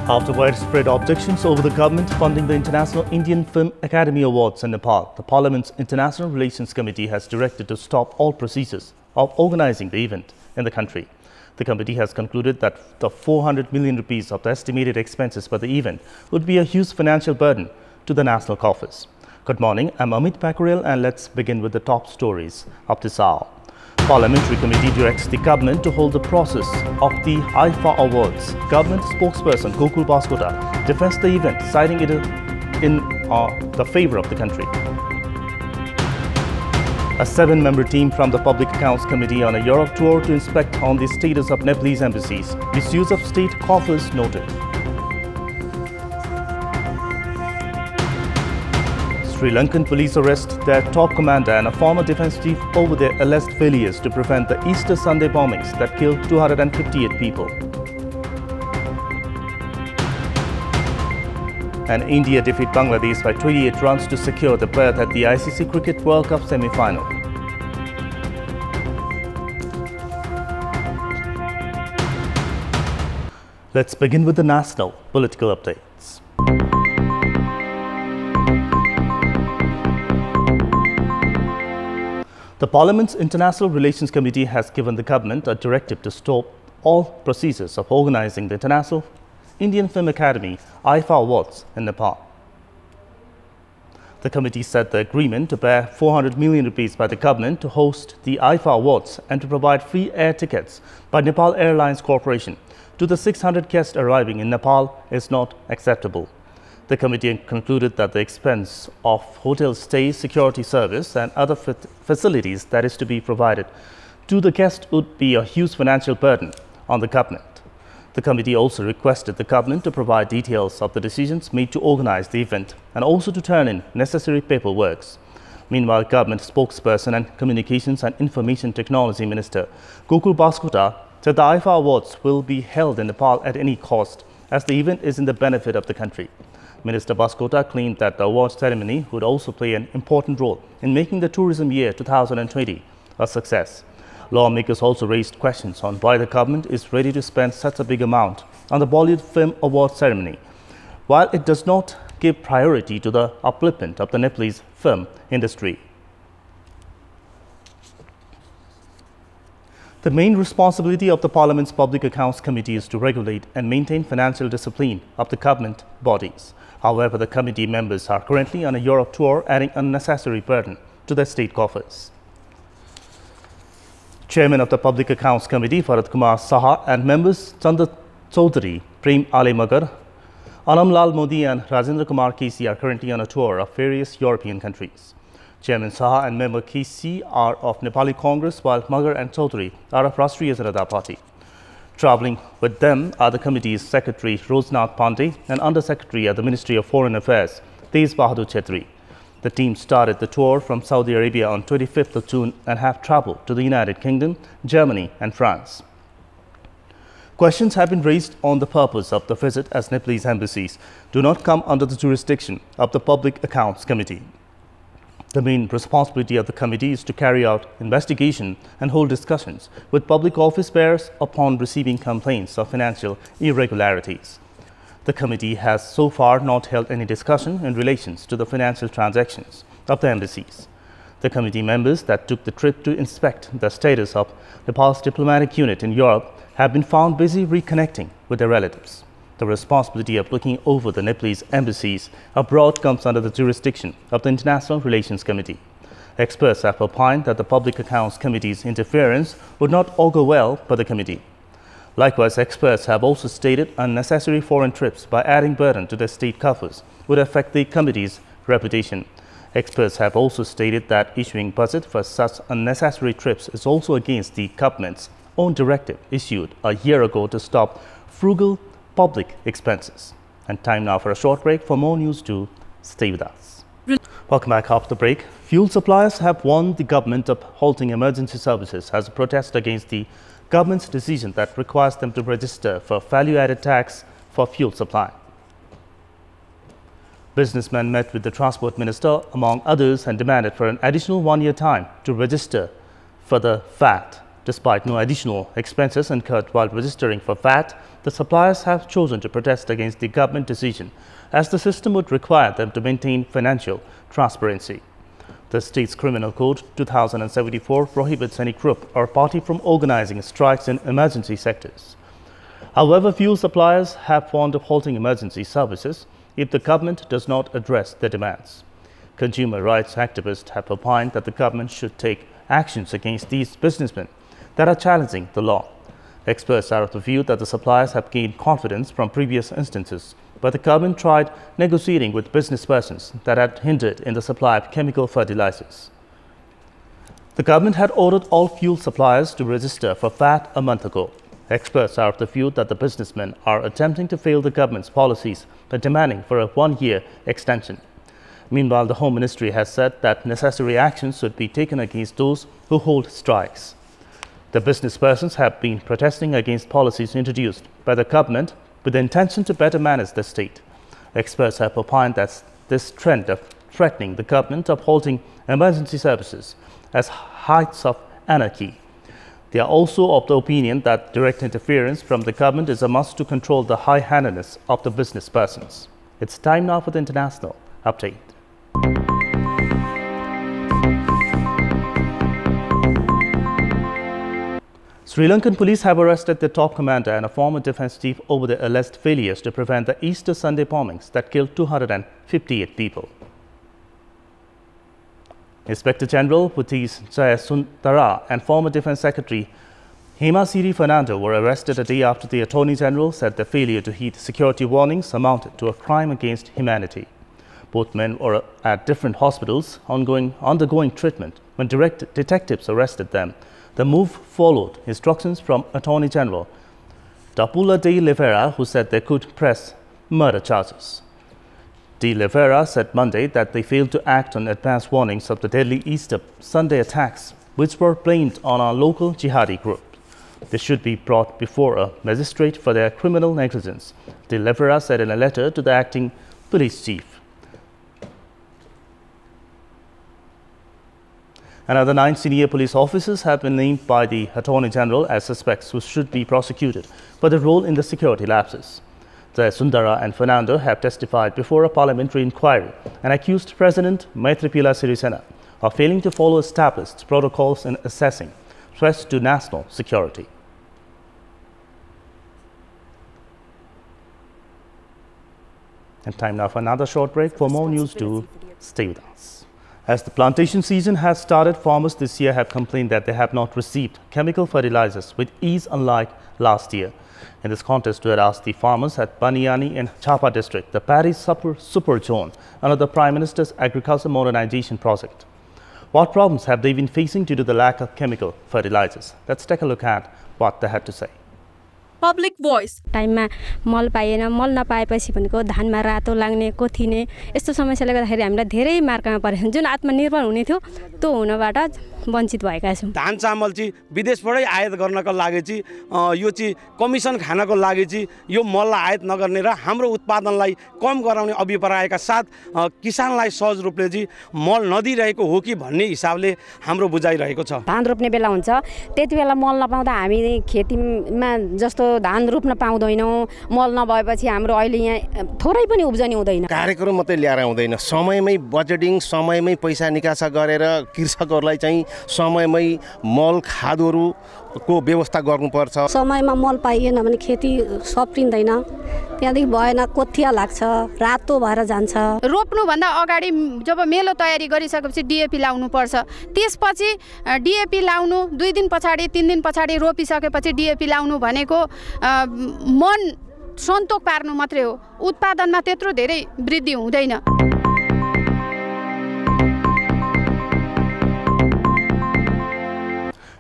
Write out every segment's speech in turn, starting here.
After widespread objections over the government funding the International Indian Film Academy Awards in Nepal, the Parliament's International Relations Committee has directed to stop all procedures of organizing the event in the country. The committee has concluded that the 400 million rupees of the estimated expenses for the event would be a huge financial burden to the national coffers. Good morning, I'm Amit Pakurel and let's begin with the top stories of this hour. Parliamentary Committee directs the government to hold the process of the IFA Awards. Government spokesperson Gokul Baskota defends the event, citing it in the favor of the country. A 7-member team from the Public Accounts Committee on a Europe tour to inspect on the status of Nepalese embassies. Misuse of state coffers noted. Sri Lankan police arrest their top commander and a former defense chief over their alleged failures to prevent the Easter Sunday bombings that killed 258 people. And India defeat Bangladesh by 28 runs to secure the berth at the ICC Cricket World Cup semi-final. Let's begin with the national political updates. The Parliament's International Relations Committee has given the government a directive to stop all procedures of organizing the International Indian Film Academy IFA Awards in Nepal. The committee said the agreement to pay 400 million rupees by the government to host the IFA Awards and to provide free air tickets by Nepal Airlines Corporation to the 600 guests arriving in Nepal is not acceptable. The committee concluded that the expense of hotel stay, security service and other facilities that is to be provided to the guest would be a huge financial burden on the government. The committee also requested the government to provide details of the decisions made to organize the event and also to turn in necessary paperwork. Meanwhile, government spokesperson and Communications and Information Technology Minister Gokul Baskota said the IFA Awards will be held in Nepal at any cost as the event is in the benefit of the country. Minister Baskota claimed that the award ceremony would also play an important role in making the tourism year 2020 a success. Lawmakers also raised questions on why the government is ready to spend such a big amount on the Bollywood Film Award ceremony, while it does not give priority to the upliftment of the Nepalese film industry. The main responsibility of the Parliament's Public Accounts Committee is to regulate and maintain financial discipline of the government bodies. However, the committee members are currently on a Europe tour, adding unnecessary burden to their state coffers. Chairman of the Public Accounts Committee, Farat Kumar Saha, and members Chanda Chaudhary, Prem Ale Magar, Anam Lal Modi and Rajendra Kumar KC are currently on a tour of various European countries. Chairman Saha and member KC are of Nepali Congress, while Magar and Chaudhary are of Rashtriya Janata Party. Travelling with them are the committee's Secretary Rojnath Pandey and Under Secretary at the Ministry of Foreign Affairs, Tej Bahadur Chetri. The team started the tour from Saudi Arabia on 25th of June and have travelled to the United Kingdom, Germany and France. Questions have been raised on the purpose of the visit as Nepalese embassies do not come under the jurisdiction of the Public Accounts Committee. The main responsibility of the committee is to carry out investigation and hold discussions with public office bearers upon receiving complaints of financial irregularities. The committee has so far not held any discussion in relation to the financial transactions of the embassies. The committee members that took the trip to inspect the status of Nepal's diplomatic unit in Europe have been found busy reconnecting with their relatives. The responsibility of looking over the Nepalese embassies abroad comes under the jurisdiction of the International Relations Committee. Experts have opined that the Public Accounts Committee's interference would not augur well for the committee. Likewise, experts have also stated unnecessary foreign trips by adding burden to their state coffers would affect the committee's reputation. Experts have also stated that issuing budget for such unnecessary trips is also against the government's own directive issued a year ago to stop frugal public expenses. And time now for a short break. For more news, do stay with us. Welcome back after the break. Fuel suppliers have warned the government of halting emergency services as a protest against the government's decision that requires them to register for value-added tax for fuel supply. Businessmen met with the Transport Minister, among others, and demanded for an additional 1-year time to register for the VAT Despite no additional expenses incurred while registering for VAT, the suppliers have chosen to protest against the government decision, as the system would require them to maintain financial transparency. The state's Criminal Code 2074 prohibits any group or party from organizing strikes in emergency sectors. However, fuel suppliers have warned of halting emergency services if the government does not address their demands. Consumer rights activists have opined that the government should take actions against these businessmen that are challenging the law. Experts are of the view that the suppliers have gained confidence from previous instances, but the government tried negotiating with business persons that had hindered in the supply of chemical fertilizers. The government had ordered all fuel suppliers to register for VAT a month ago. Experts are of the view that the businessmen are attempting to fail the government's policies by demanding for a one-year extension. Meanwhile, the Home Ministry has said that necessary actions should be taken against those who hold strikes. The business persons have been protesting against policies introduced by the government with the intention to better manage the state. Experts have opined that this trend of threatening the government of halting emergency services as heights of anarchy. They are also of the opinion that direct interference from the government is a must to control the high-handedness of the business persons. It's time now for the international update. Sri Lankan police have arrested the top commander and a former defense chief over the alleged failures to prevent the Easter Sunday bombings that killed 258 people. Inspector General Putis Jayasundara and former Defense Secretary Hemasiri Fernando were arrested a day after the Attorney General said their failure to heed security warnings amounted to a crime against humanity. Both men were at different hospitals undergoing treatment when detectives arrested them. The move followed instructions from Attorney General Tapula de Oliveira, who said they could press murder charges. De Oliveira said Monday that they failed to act on advance warnings of the deadly Easter Sunday attacks, which were blamed on a local jihadi group. They should be brought before a magistrate for their criminal negligence, De Oliveira said in a letter to the acting police chief. Another 9 senior police officers have been named by the Attorney General as suspects who should be prosecuted for their role in the security lapses. Sundara and Fernando have testified before a parliamentary inquiry and accused President Maithripala Sirisena of failing to follow established protocols in assessing threats to national security. And time now for another short break. For more news, do stay with us. As the plantation season has started, farmers this year have complained that they have not received chemical fertilizers with ease unlike last year. In this contest, we had asked the farmers at Baniani in Chapa district, the Paddy Super Zone, under the Prime Minister's Agriculture Modernization Project. What problems have they been facing due to the lack of chemical fertilizers? Let's take a look at what they had to say. Public voice. टाइममा मल पाएन मल नपाएपछि भनेको धानमा रातो लाग्ने कोथिने यस्तो समस्याले गर्दाखेरि हामीलाई धेरै मार्कामा परेछ जुन आत्मनिर्भर हुने थियो त्यो हुनबाट वञ्चित भएका छौं धान चामल चाहिँ विदेशबाटै आयात गर्नको लागि चाहिँ यो चाहिँ कमिसन खानको लागि चाहिँ यो मललाई आयात नगर्ने र हाम्रो उत्पादनलाई कम गराउने अभिप्रायका साथ किसानलाई सहज रूपले चाहिँ मल नदिरहेको हो कि भन्ने हिसाबले हाम्रो बुझाइ रहेको छ धान रोप्ने बेला हुन्छ त्यतिबेला मल नपाउँदा हामी खेतीमा जस्तो धान रोप्न पाउँदैनौं मल नभएपछि हाम्रो अहिले यहाँ थोरै पनि उब्जनी हुँदैन कार्यक्रम मात्रै ल्याएर हुँदैन समयमै बजेटिङ समयमै पैसा निकासा गरेर कृषकहरुलाई चाहिँ समयमै मल खादहरुको व्यवस्था गर्नुपर्छ समयमा मल पाइएन भने खेती सप्रिँदैन त्यहाँदेखि भएन कोथिया लाग्छ रातो भएर जान्छ रोप्नु भन्दा अगाडि जब मेलो तयारी गरिसकेपछि डीएपी लाउनु पर्छ त्यसपछि डीएपी लाउनु 2 दिन पछाडी 3 दिन पछाडी रोपिसकेपछि डीएपी लाउनु भनेको मन सन्तोक पार्नु मात्रै हो उत्पादनमा त्यत्रो धेरै वृद्धि हुँदैन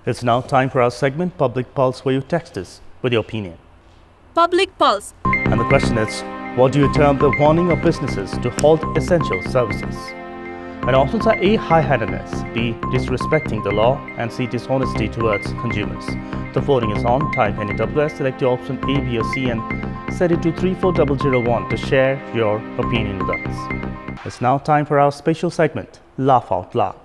It's now time for our segment Public Pulse, where you text us with your opinion. Public Pulse. And the question is, what do you term the warning of businesses to halt essential services? And options are A, high-handedness, B, disrespecting the law, and C, dishonesty towards consumers. The voting is on. Type any WS, select your option A, B or C and set it to 34001 to share your opinion with us. It's now time for our special segment, Laugh Out Loud.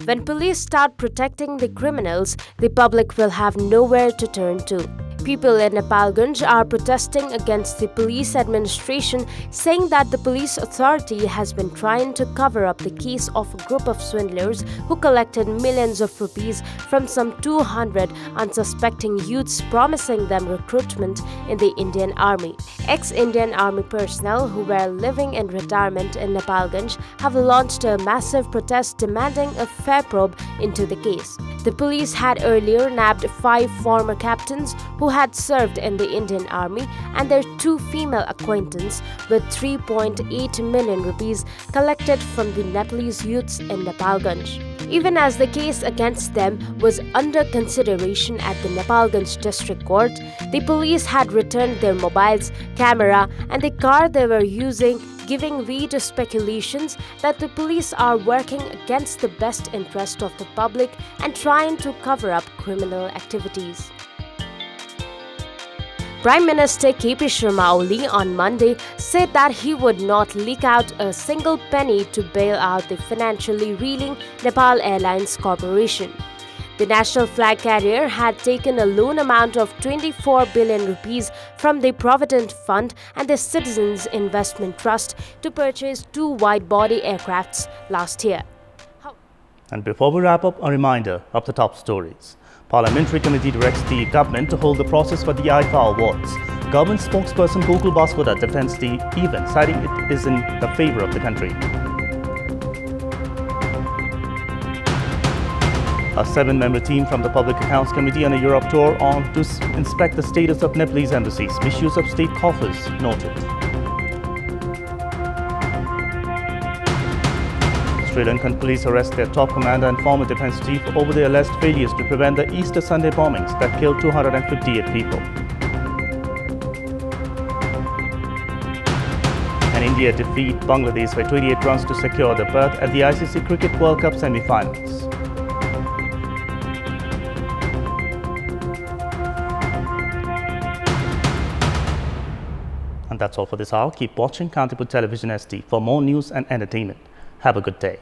When police start protecting the criminals, the public will have nowhere to turn to. People in Nepalganj are protesting against the police administration, saying that the police authority has been trying to cover up the case of a group of swindlers who collected millions of rupees from some 200 unsuspecting youths, promising them recruitment in the Indian Army. Ex-Indian Army personnel who were living in retirement in Nepalganj have launched a massive protest demanding a fair probe into the case. The police had earlier nabbed 5 former captains who had served in the Indian Army and their 2 female acquaintances with 3.8 million rupees collected from the Nepalese youths in Nepalganj. Even as the case against them was under consideration at the Nepalganj District Court, the police had returned their mobiles, camera and the car they were using, giving way to speculations that the police are working against the best interest of the public and trying to cover up criminal activities. Prime Minister KP Sharma Oli on Monday said that he would not leak out a single penny to bail out the financially reeling Nepal Airlines Corporation. The national flag carrier had taken a loan amount of 24 billion rupees from the Provident Fund and the Citizens Investment Trust to purchase 2 wide-body aircrafts last year. And before we wrap up, a reminder of the top stories. Parliamentary Committee directs the government to hold the process for the IFA Awards. Government spokesperson Gokul Baskoda defends the event, citing it is in the favor of the country. A 7-member team from the Public Accounts Committee on a Europe tour on to inspect the status of Nepalese embassies. Misuse of state coffers noted. Sri Lankan police arrest their top commander and former defense chief over their alleged failures to prevent the Easter Sunday bombings that killed 258 people. And India defeat Bangladesh by 28 runs to secure the berth at the ICC Cricket World Cup semi-finals. And that's all for this hour. Keep watching Kantipur Television SD for more news and entertainment. Have a good day.